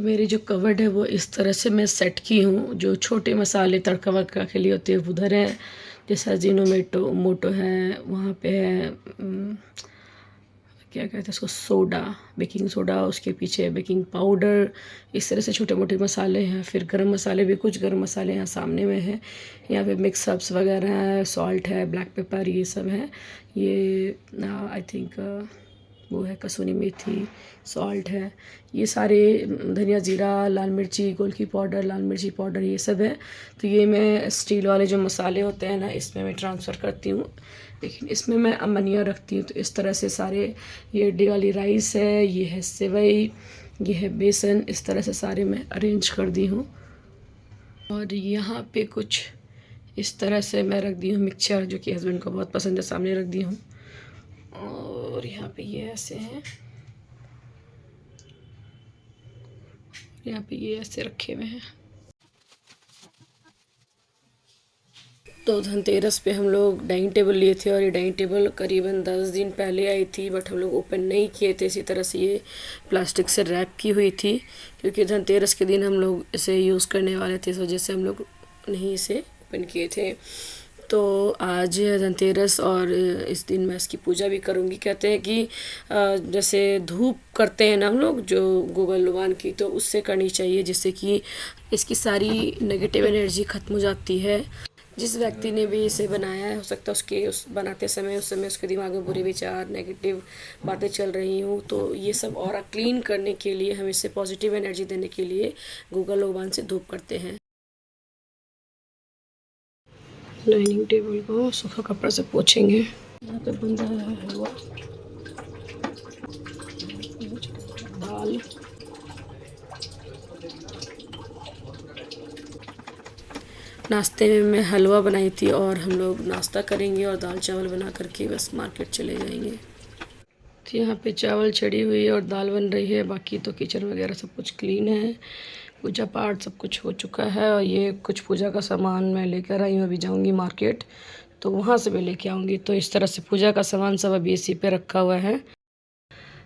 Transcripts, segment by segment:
मेरी जो कवर्ड है वो इस तरह से मैं सेट की हूँ। जो छोटे मसाले तड़का वड़का के लिए होते हैं उधर है, जैसे अजीनोमोटो मोटो है, वहाँ पे है क्या कहते हैं उसको, सोडा, बेकिंग सोडा, उसके पीछे बेकिंग पाउडर, इस तरह से छोटे मोटे मसाले हैं। फिर गरम मसाले भी, कुछ गरम मसाले यहाँ सामने में हैं। यहाँ पे मिक्स हर्ब्स वगैरह है, सॉल्ट है, ब्लैक पेपर, ये सब है। ये आई थिंक वो है कसूरी मेथी, सॉल्ट है, ये सारे धनिया, जीरा, लाल मिर्ची, गोलकी पाउडर, लाल मिर्ची पाउडर, ये सब है। तो ये मैं स्टील वाले जो मसाले होते हैं ना, इसमें मैं ट्रांसफ़र करती हूँ। लेकिन इसमें मैं अमनिया रखती हूँ। तो इस तरह से सारे, ये दिवाली राइस है, ये है सेवई, ये है बेसन, इस तरह से सारे मैं अरेंज कर दी हूँ। और यहाँ पे कुछ इस तरह से मैं रख दी हूँ मिक्सचर, जो कि हस्बैंड को बहुत पसंद है, सामने रख दी हूँ। और यहाँ पे ये ऐसे हैं, यहाँ पे ये ऐसे रखे हुए हैं। तो धनतेरस पे हम लोग डाइनिंग टेबल लिए थे, और ये डाइनिंग टेबल करीबन 10 दिन पहले आई थी, बट हम लोग ओपन नहीं किए थे। इसी तरह से ये प्लास्टिक से रैप की हुई थी, क्योंकि धनतेरस के दिन हम लोग इसे यूज़ करने वाले थे, इस वजह से हम लोग नहीं इसे ओपन किए थे। तो आज है धनतेरस, और इस दिन मैं इसकी पूजा भी करूँगी। कहते हैं कि जैसे धूप करते हैं ना हम लोग, जो गूगल भगवान की, तो उससे करनी चाहिए, जिससे कि इसकी सारी नेगेटिव एनर्जी ख़त्म हो जाती है। जिस व्यक्ति ने भी इसे बनाया है, हो सकता है उसके उस बनाते समय उस समय उसके दिमाग में बुरे विचार, नेगेटिव बातें चल रही हूँ, तो ये सब और क्लीन करने के लिए, हम इसे पॉजिटिव एनर्जी देने के लिए गूगल भगवान से धूप करते हैं। डाइनिंग टेबल को सूखा कपड़ा से पोछेंगे। यहाँ पे बन रहा है हलवा, दाल, नाश्ते में मैं हलवा बनाई थी, और हम लोग नाश्ता करेंगे और दाल चावल बना करके बस मार्केट चले जाएंगे। तो यहाँ पे चावल चढ़ी हुई है और दाल बन रही है। बाकी तो किचन वगैरह सब कुछ क्लीन है, पूजा पाठ सब कुछ हो चुका है। और ये कुछ पूजा का सामान मैं लेकर आई हूँ, अभी जाऊँगी मार्केट, तो वहाँ से मैं लेके आऊँगी। तो इस तरह से पूजा का सामान सब अभी इसी पे रखा हुआ है।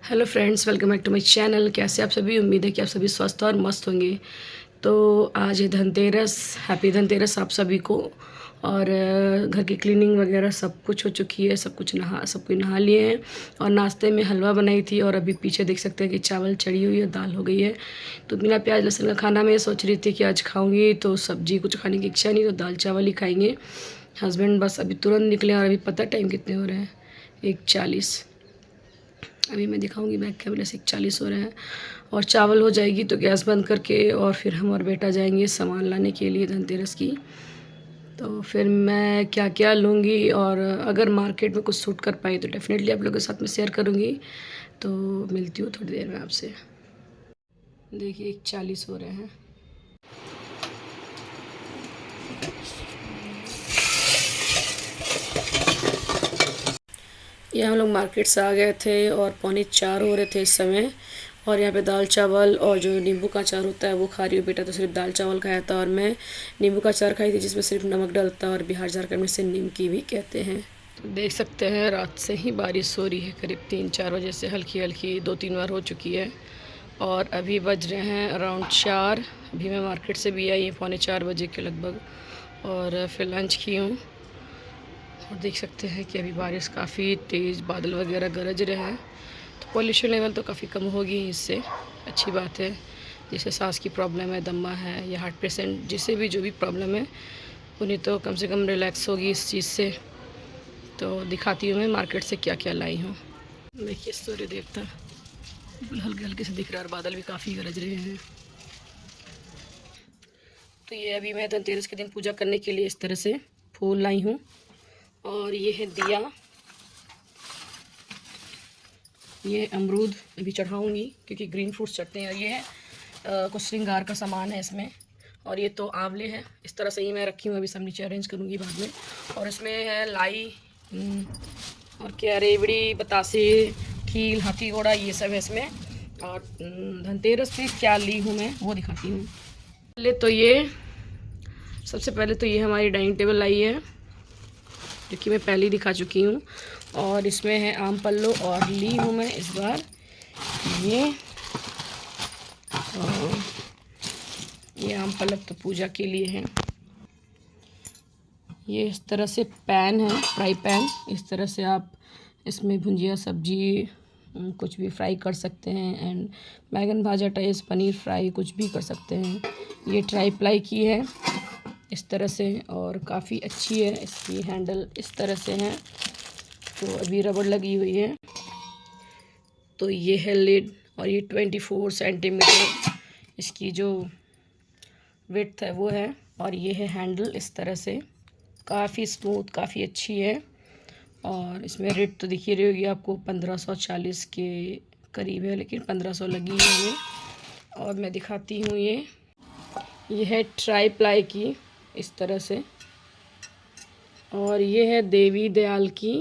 Hello friends, welcome back to my channel. कैसे आप सभी? उम्मीद है कि आप सभी स्वस्थ और मस्त होंगे। तो आज है धनतेरस, हैप्पी धनतेरस आप सभी को। और घर की क्लीनिंग वगैरह सब कुछ हो चुकी है, सब कोई नहा लिए हैं। और नाश्ते में हलवा बनाई थी, और अभी पीछे देख सकते हैं कि चावल चढ़ी हुई है, दाल हो गई है। तो बिना प्याज लहसुन का खाना मैं सोच रही थी कि आज खाऊंगी, तो सब्जी कुछ खाने की इच्छा नहीं, तो दाल चावल ही खाएंगे। हस्बैंड बस अभी तुरंत निकले, और अभी पता टाइम कितने हो रहे हैं, 1:40। अभी मैं दिखाऊंगी बैक कैमरे से, 1:40 हो रहे हैं। और चावल हो जाएगी तो गैस बंद करके, और फिर हम और बेटा जाएंगे सामान लाने के लिए धनतेरस की। तो फिर मैं क्या क्या लूँगी, और अगर मार्केट में कुछ सूट कर पाई तो डेफ़िनेटली आप लोगों के साथ में शेयर करूँगी। तो मिलती हूँ थोड़ी देर में आपसे। देखिए 1:40 हो रहे हैं। ये हम लोग मार्केट से आ गए थे, और 3:45 हो रहे थे इस समय। और यहाँ पे दाल चावल और जो नींबू का अचार होता है वो खा रही हूँ। बेटा तो सिर्फ दाल चावल खाया था, और मैं नींबू का अचार खाई थी, जिसमें सिर्फ नमक डलता है, और बिहार झारखंड में से नीम की भी कहते हैं। तो देख सकते हैं रात से ही बारिश हो रही है, करीब 3-4 बजे से हल्की हल्की 2-3 बार हो चुकी है। और अभी बज रहे हैं अराउंड 4। अभी मैं मार्केट से भी आई 3:45 बजे के लगभग, और फिर लंच की हूँ। और देख सकते हैं कि अभी बारिश काफ़ी तेज़, बादल वगैरह गरज रहे हैं। तो पॉल्यूशन लेवल तो काफ़ी कम होगी इससे, अच्छी बात है। जैसे सांस की प्रॉब्लम है, दमा है, या हार्ट पेशेंट, जिसे भी जो भी प्रॉब्लम है, उन्हें तो कम से कम रिलैक्स होगी इस चीज़ से। तो दिखाती हूँ मैं मार्केट से क्या क्या लाई हूँ। देखिए सूर्य देवता बिल्कुल हल्के हल्के से दिख रहा है, और बादल भी काफ़ी गरज रहे हैं। तो ये अभी मैं धनतेरस के दिन पूजा करने के लिए इस तरह से फूल लाई हूँ। और ये है दिया, ये अमरूद अभी चढ़ाऊँगी, क्योंकि ग्रीन फ्रूट्स चढ़ते हैं। और ये है कुछ श्रृंगार का सामान है इसमें। और ये तो आंवले हैं, इस तरह से ही मैं रखी हूँ, अभी सब नीचे अरेंज करूँगी बाद में। और इसमें है लाई, और क्या, रेवड़ी, बतासे, खील, हाथी घोड़ा, ये सब है इसमें। और धनतेरस पे क्या ली हूँ मैं वो दिखाती हूँ। सबसे पहले तो ये हमारी डाइनिंग टेबल लाई है, जो कि मैं पहले ही दिखा चुकी हूँ। और इसमें है आम पल्लो, और ली हूँ मैं इस बार ये ये आम पलक तो पूजा के लिए है। ये इस तरह से पैन है, फ्राई पैन। इस तरह से आप इसमें भुंजिया, सब्जी कुछ भी फ्राई कर सकते हैं। एंड बैगन भाजा टाइप, पनीर फ्राई कुछ भी कर सकते हैं। ये ट्राई प्लाई की है इस तरह से, और काफ़ी अच्छी है। इसकी हैंडल इस तरह से है, तो अभी रबड़ लगी हुई है। तो ये है लिड, और ये 24 सेंटीमीटर इसकी जो विड्थ है वो है। और ये है हैंडल इस तरह से, काफ़ी स्मूथ, काफ़ी अच्छी है। और इसमें रेट तो दिखी रही होगी आपको, 1540 के करीब है, लेकिन 1500 लगी है ये। और मैं दिखाती हूँ, ये है ट्राई प्लाई की इस तरह से। और ये है देवी दयाल की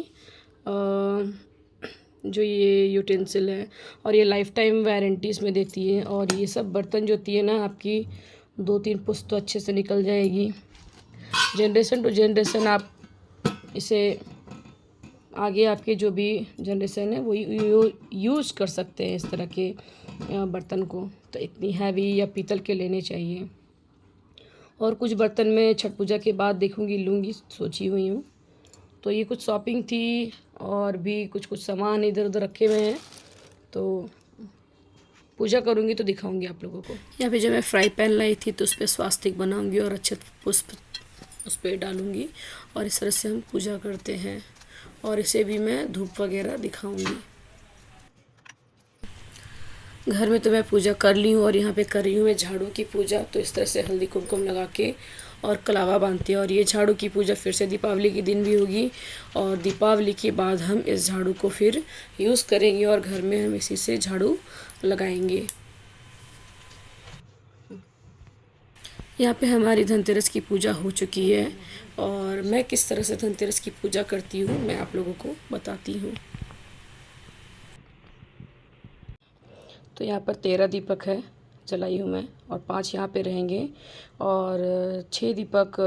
जो ये यूटेंसिल है, और ये लाइफ टाइम वारंटी इसमें देती है। और ये सब बर्तन जो होती है ना, आपकी 2-3 पुश्त तो अच्छे से निकल जाएगी। जनरेशन टू जनरेशन आप इसे आगे आपके जो भी जनरेशन है वो यूज़ कर सकते हैं इस तरह के बर्तन को। तो इतनी हैवी या पीतल के लेने चाहिए। और कुछ बर्तन में छठ पूजा के बाद देखूंगी, लूँगी, सोची हुई हूँ। तो ये कुछ शॉपिंग थी, और भी कुछ सामान इधर उधर रखे हुए हैं, तो पूजा करूँगी तो दिखाऊंगी आप लोगों को। यहाँ पे जब मैं फ्राई पैन लाई थी तो उस पर स्वास्तिक बनाऊंगी और अच्छे पुष्प उस पर डालूंगी, और इस तरह से हम पूजा करते हैं। और इसे भी मैं धूप वगैरह दिखाऊंगी। घर में तो मैं पूजा कर ली हूँ, और यहाँ पे कर रही हूँ मैं झाड़ू की पूजा। तो इस तरह से हल्दी कुमकुम लगा के और कलावा बांधते हैं। और ये झाड़ू की पूजा फिर से दीपावली के दिन भी होगी, और दीपावली के बाद हम इस झाड़ू को फिर यूज़ करेंगे, और घर में हम इसी से झाड़ू लगाएंगे। यहाँ पे हमारी धनतेरस की पूजा हो चुकी है, और मैं किस तरह से धनतेरस की पूजा करती हूँ मैं आप लोगों को बताती हूँ। तो यहाँ पर 13 दीपक है जलाई हूँ मैं, और 5 यहाँ पे रहेंगे। और 6 दीपक,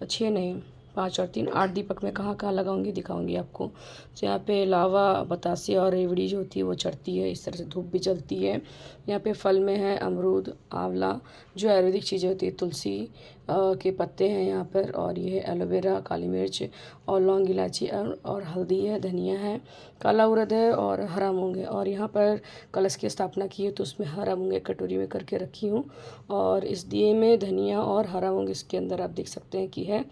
6 नहीं 5 और 3 8 दीपक मैं कहाँ कहाँ लगाऊंगी दिखाऊंगी आपको। तो यहाँ पे लावा, बतासे और रेवड़ी जो होती है वो चढ़ती है। इस तरह से धूप भी जलती है। यहाँ पे फल में है अमरूद, आंवला, जो आयुर्वेदिक चीज़ें होती है, तुलसी के पत्ते हैं यहाँ पर। और ये है एलोवेरा, काली मिर्च और लौंग, इलायची और हल्दी है, धनिया है, काला उड़द है और हरा मूंग है। और यहाँ पर कलश की स्थापना की है, तो उसमें हरा मूंग एक कटोरी में करके रखी हूँ। और इस दिए में धनिया और हरा मूंग इसके अंदर आप देख सकते हैं कि है।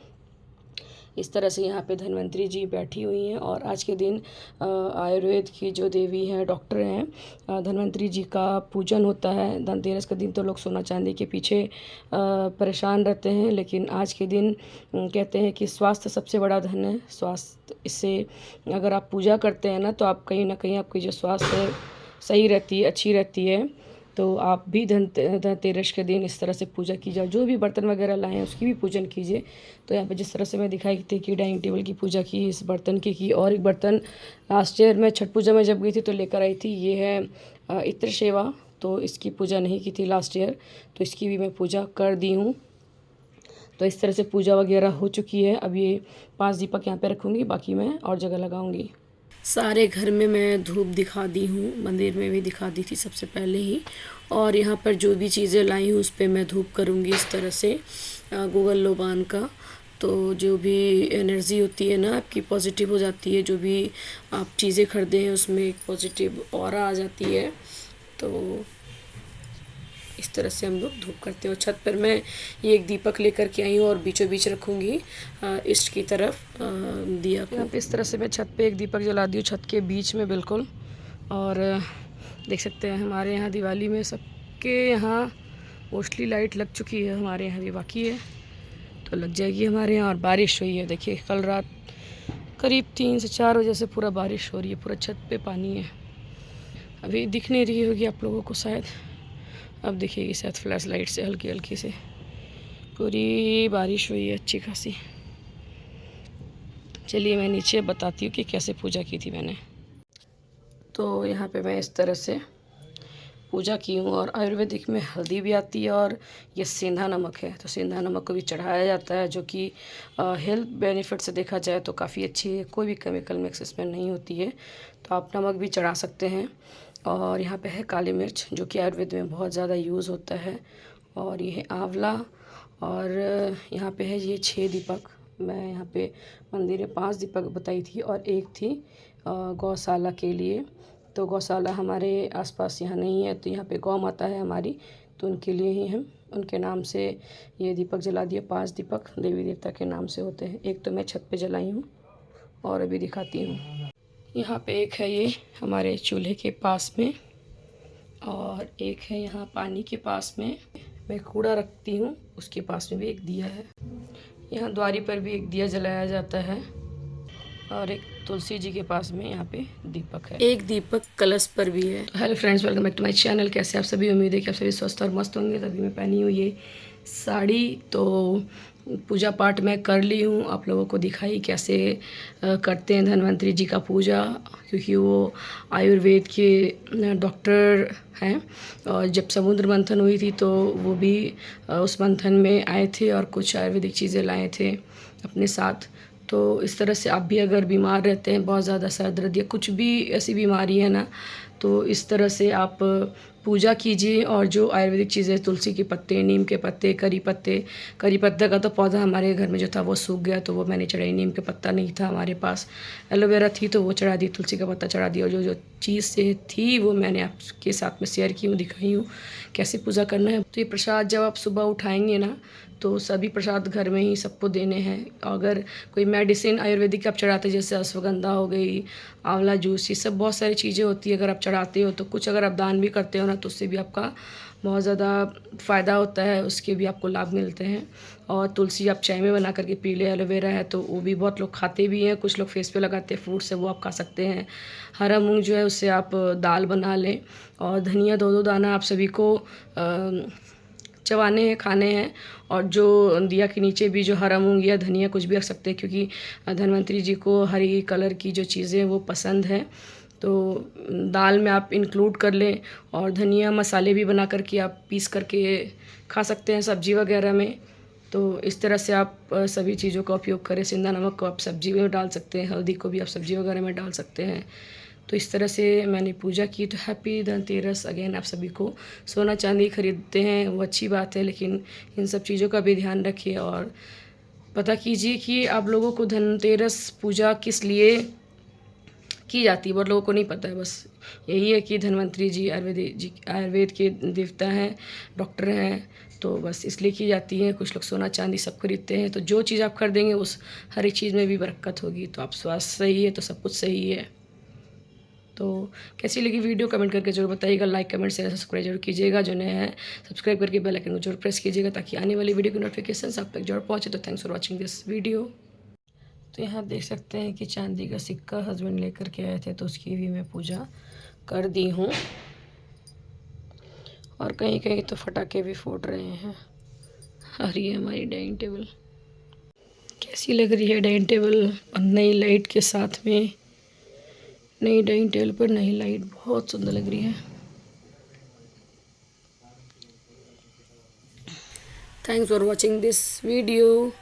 इस तरह से यहाँ पे धन्वंतरी जी बैठी हुई हैं। और आज के दिन आयुर्वेद की जो देवी हैं, डॉक्टर हैं, धन्वंतरी जी का पूजन होता है। धनतेरस के दिन तो लोग सोना चांदी के पीछे परेशान रहते हैं, लेकिन आज के दिन कहते हैं कि स्वास्थ्य सबसे बड़ा धन है। स्वास्थ्य, इससे अगर आप पूजा करते हैं ना, तो आप कहीं ना कहीं आपकी जो स्वास्थ्य है सही रहती है, अच्छी रहती है। तो आप भी धनतेरस के दिन इस तरह से पूजा कीजिए। जो भी बर्तन वगैरह लाए हैं उसकी भी पूजन कीजिए। तो यहाँ पे जिस तरह से मैं दिखाई थी कि डाइनिंग टेबल की पूजा की, इस बर्तन की। और एक बर्तन लास्ट ईयर मैं छठ पूजा में जब गई थी तो लेकर आई थी, ये है इत्र सेवा। तो इसकी पूजा नहीं की थी लास्ट ईयर, तो इसकी भी मैं पूजा कर दी हूँ। तो इस तरह से पूजा वगैरह हो चुकी है। अब ये 5 दीपक यहाँ पे रखूँगी, बाकी मैं और जगह लगाऊँगी। सारे घर में मैं धूप दिखा दी हूँ, मंदिर में भी दिखा दी थी सबसे पहले ही। और यहाँ पर जो भी चीज़ें लाई हूँ उस पर मैं धूप करूँगी इस तरह से गूगल लोबान का। तो जो भी एनर्जी होती है ना आपकी, पॉजिटिव हो जाती है। जो भी आप चीज़ें खरीदे हैं उसमें एक पॉजिटिव ऑरा आ जाती है। तो इस तरह से हम लोग धूप करते हैं। और छत पर मैं ये एक दीपक लेकर के आई हूँ, और बीचों बीच रखूँगी ईस्ट की तरफ दिया को। यहाँ पे इस तरह से मैं छत पे एक दीपक जला दी हूँ, छत के बीच में बिल्कुल। और देख सकते हैं हमारे यहाँ दिवाली में सबके यहाँ मोस्टली लाइट लग चुकी है, हमारे यहाँ भी बाकी है, तो लग जाएगी हमारे यहाँ। और बारिश हुई है, देखिए कल रात करीब 3 से 4 बजे से पूरा बारिश हो रही है, पूरा छत पे पानी है। अभी दिख नहीं रही होगी आप लोगों को शायद, अब दिखेगी शायद फ्लैश लाइट से हल्की हल्की से। पूरी बारिश हुई है अच्छी खासी। चलिए मैं नीचे बताती हूँ कि कैसे पूजा की थी मैंने। तो यहाँ पे मैं इस तरह से पूजा की हूँ। और आयुर्वेदिक में हल्दी भी आती है, और ये सेंधा नमक है, तो सेंधा नमक को भी चढ़ाया जाता है, जो कि हेल्थ बेनिफिट से देखा जाए तो काफ़ी अच्छी है। कोई भी केमिकल मिक्स इसमें नहीं होती है, तो आप नमक भी चढ़ा सकते हैं। और यहाँ पे है काली मिर्च, जो कि आयुर्वेद में बहुत ज़्यादा यूज़ होता है। और ये है आंवला, और यहाँ पे है ये 6 दीपक। मैं यहाँ पे मंदिर में 5 दीपक बताई थी और एक थी गौशाला के लिए। तो गौशाला हमारे आसपास यहाँ नहीं है, तो यहाँ पे गौ माता है हमारी, तो उनके लिए ही हम उनके नाम से ये दीपक जला दिए। 5 दीपक देवी देवता के नाम से होते हैं। एक तो मैं छत पे जलाई हूँ और अभी दिखाती हूँ। यहाँ पे एक है ये हमारे चूल्हे के पास में, और एक है यहाँ पानी के पास में मैं कूड़ा रखती हूँ, उसके पास में भी एक दिया है। यहाँ द्वारी पर भी एक दिया जलाया जाता है, और एक तुलसी जी के पास में यहाँ पे दीपक है। एक दीपक कलश पर भी है। Hello friends, welcome back to my channel. कैसे आप सभी? उम्मीद है कि आप सभी स्वस्थ और मस्त होंगे। तभी मैं पहनी हूँ ये साड़ी। तो पूजा पाठ मैं कर ली हूँ, आप लोगों को दिखाई कैसे करते हैं धन्वंतरी जी का पूजा, क्योंकि वो आयुर्वेद के डॉक्टर हैं। और जब समुद्र मंथन हुई थी तो वो भी उस मंथन में आए थे और कुछ आयुर्वेदिक चीज़ें लाए थे अपने साथ। तो इस तरह से आप भी अगर बीमार रहते हैं, बहुत ज़्यादा सर दर्द या कुछ भी ऐसी बीमारी है ना, तो इस तरह से आप पूजा कीजिए। और जो आयुर्वेदिक चीज़ें, तुलसी के पत्ते, नीम के पत्ते, करी पत्ते का तो पौधा हमारे घर में जो था वो सूख गया, तो वो मैंने चढ़ाई। नीम का पत्ता नहीं था हमारे पास, एलोवेरा थी तो वो चढ़ा दी, तुलसी का पत्ता चढ़ा दिया। और जो चीज़ से थी वो मैंने आपके साथ में शेयर की हूँ, दिखाई हूँ कैसे पूजा करना है। तो ये प्रसाद जब आप सुबह उठाएंगे ना, तो सभी प्रसाद घर में ही सबको देने हैं। अगर कोई मेडिसिन आयुर्वेदिक आप चढ़ाते, जैसे अश्वगंधा हो गई, आंवला जूस, ये सब बहुत सारी चीज़ें होती है। अगर आप चढ़ाते हो तो कुछ अगर आप दान भी करते हो ना, तो उससे भी आपका बहुत ज़्यादा फ़ायदा होता है, उसके भी आपको लाभ मिलते हैं। और तुलसी आप चाय में बना करके पी ले। एलोवेरा है तो वो भी बहुत लोग खाते भी हैं, कुछ लोग फेस पे लगाते हैं, फ्रूट्स है वो आप खा सकते हैं। हरा मूंग जो है उससे आप दाल बना लें। और धनिया 2-2 दाना आप सभी को चबाने हैं, खाने हैं। और जो दिया के नीचे भी जो हरा मूंग या धनिया कुछ भी रख सकते हैं, क्योंकि धन्वंतरी जी को हरी कलर की जो चीज़ें वो पसंद है। तो दाल में आप इंक्लूड कर लें। और धनिया मसाले भी बना करके आप पीस करके खा सकते हैं सब्जी वगैरह में। तो इस तरह से आप सभी चीज़ों का उपयोग करें। सिंधा नमक को आप सब्जी में डाल सकते हैं, हल्दी को भी आप सब्जी वगैरह में डाल सकते हैं। तो इस तरह से मैंने पूजा की। तो हैप्पी धनतेरस अगेन आप सभी को। सोना चांदी खरीदते हैं वो अच्छी बात है, लेकिन इन सब चीज़ों का भी ध्यान रखिए और पता कीजिए कि आप लोगों को धनतेरस पूजा किस लिए की जाती है। बहुत लोगों को नहीं पता है, बस यही है कि धन्वंतरी जी आयुर्वेद के देवता हैं, डॉक्टर हैं, तो बस इसलिए की जाती है। कुछ लोग सोना चांदी सब खरीदते हैं। तो जो चीज़ आप खरीदेंगे उस हर एक चीज़ में भी बरकत होगी। तो आप स्वास्थ्य सही है तो सब कुछ सही है। तो कैसी लगी वीडियो कमेंट करके जरूर बताइएगा। लाइक कमेंट शेयर सब्सक्राइब जरूर कीजिएगा। जो नया है सब्सक्राइब करके बेल आइकन को जरूर प्रेस कीजिएगा, ताकि आने वाली वीडियो की नोटिफिकेशन आप तक जरूर पहुँचे। तो thanks for watching this video. तो यहाँ देख सकते हैं कि चांदी का सिक्का हस्बैंड लेकर के आए थे, तो उसकी भी मैं पूजा कर दी हूँ। और कहीं कहीं तो फटाके भी फूट रहे हैं। और ये हमारी डाइनिंग टेबल कैसी लग रही है, डाइनिंग टेबल और नई लाइट के साथ में। नई डाइनिंग टेबल पर नई लाइट बहुत सुंदर लग रही है। Thanks for watching this video.